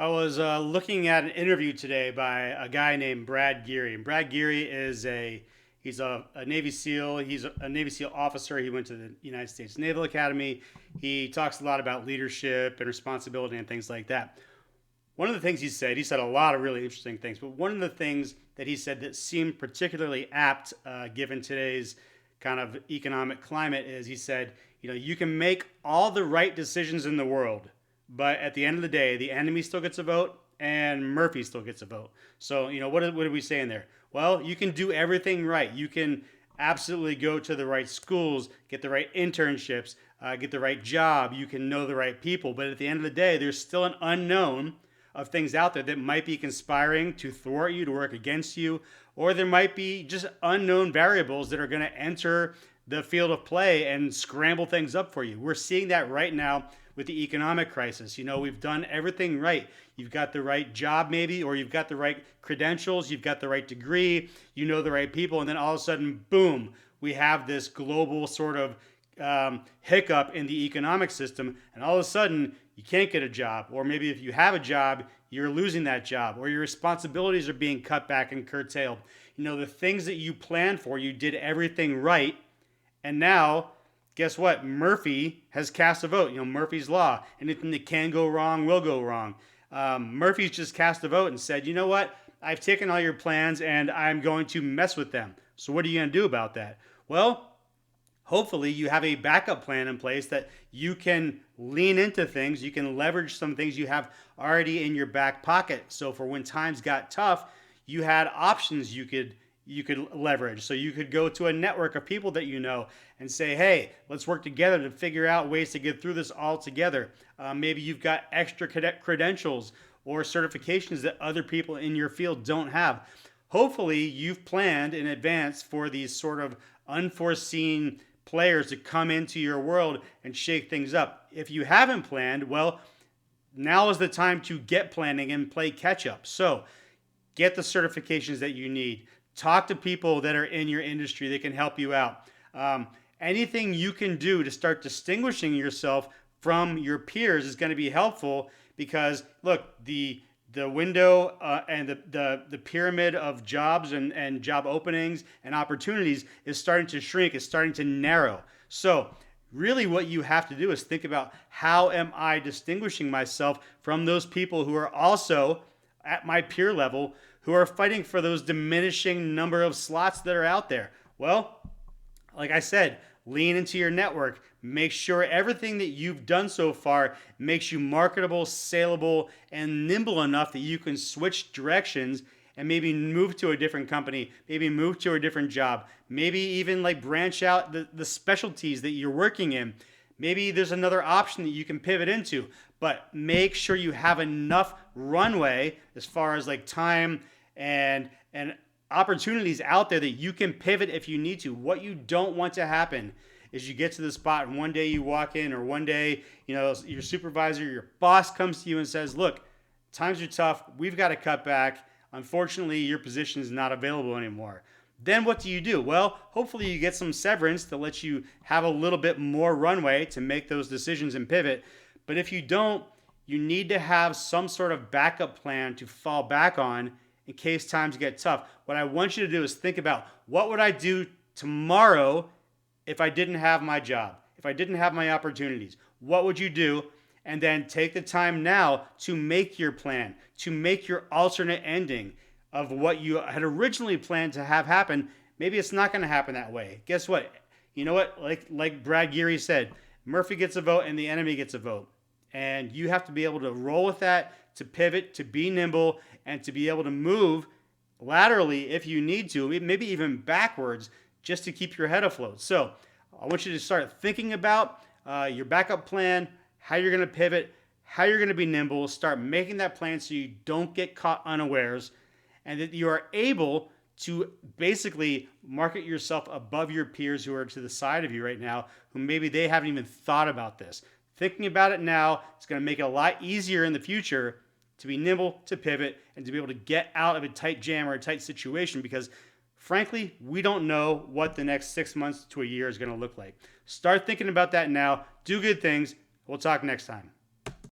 I was looking at an interview today by a guy named Brad Geary. And Brad Geary is a Navy SEAL. He's a Navy SEAL officer. He went to the United States Naval Academy. He talks a lot about leadership and responsibility and things like that. One of the things he said a lot of really interesting things, but one of the things that he said that seemed particularly apt given today's kind of economic climate is he said, you can make all the right decisions in the world, but at the end of the day, the enemy still gets a vote and Murphy still gets a vote. So, what are we saying there? Well, you can do everything right. You can absolutely go to the right schools, get the right internships, get the right job. You can know the right people. But at the end of the day, there's still an unknown of things out there that might be conspiring to thwart you, to work against you, or there might be just unknown variables that are going to enter the field of play and scramble things up for you. We're seeing that right now with the economic crisis. We've done everything right. You've got the right job, maybe, or you've got the right credentials, you've got the right degree, you know the right people, and then all of a sudden, boom, we have this global sort of hiccup in the economic system, and all of a sudden, you can't get a job, or maybe if you have a job, you're losing that job, or your responsibilities are being cut back and curtailed. The things that you planned for, you did everything right, and now guess what? Murphy has cast a vote. Murphy's Law. Anything that can go wrong will go wrong. Murphy's just cast a vote and said, you know what? I've taken all your plans and I'm going to mess with them. So what are you going to do about that? Well, hopefully you have a backup plan in place that you can lean into things. You can leverage some things you have already in your back pocket. So for when times got tough, you had options you could leverage. So you could go to a network of people that you know and say, hey, let's work together to figure out ways to get through this all together. Maybe you've got extra credentials or certifications that other people in your field don't have. Hopefully you've planned in advance for these sort of unforeseen players to come into your world and shake things up. If you haven't planned, well, now is the time to get planning and play catch up. So get the certifications that you need. Talk to people that are in your industry that can help you out. Anything you can do to start distinguishing yourself from your peers is going to be helpful because, look, the window and the pyramid of jobs and job openings and opportunities is starting to shrink, is starting to narrow. So really what you have to do is think about, how am I distinguishing myself from those people who are also at my peer level, who are fighting for those diminishing number of slots that are out there? Well, like I said, lean into your network. Make sure everything that you've done so far makes you marketable, saleable, and nimble enough that you can switch directions and maybe move to a different company, maybe move to a different job, maybe even like branch out the specialties that you're working in. Maybe there's another option that you can pivot into, but make sure you have enough runway as far as like time and opportunities out there that you can pivot if you need to. What you don't want to happen is you get to the spot and one day you walk in, or one day, your supervisor, your boss comes to you and says, look, times are tough. We've got to cut back. Unfortunately, your position is not available anymore. Then what do? Well, hopefully you get some severance to let you have a little bit more runway to make those decisions and pivot. But if you don't, you need to have some sort of backup plan to fall back on in case times get tough. What I want you to do is think about, what would I do tomorrow if I didn't have my job, if I didn't have my opportunities? What would you do? And then take the time now to make your plan, to make your alternate ending of what you had originally planned to have happen. Maybe it's not going to happen that way. Guess what? You know what? Like Brad Geary said, Murphy gets a vote and the enemy gets a vote. And you have to be able to roll with that, to pivot, to be nimble, and to be able to move laterally if you need to, maybe even backwards, just to keep your head afloat. So I want you to start thinking about your backup plan, how you're going to pivot, how you're going to be nimble. Start making that plan so you don't get caught unawares, and that you are able to basically market yourself above your peers who are to the side of you right now, who maybe they haven't even thought about this. Thinking about it now, it's going to make it a lot easier in the future to be nimble, to pivot, and to be able to get out of a tight jam or a tight situation, because frankly, we don't know what the next 6 months to a year is going to look like. Start thinking about that now. Do good things. We'll talk next time.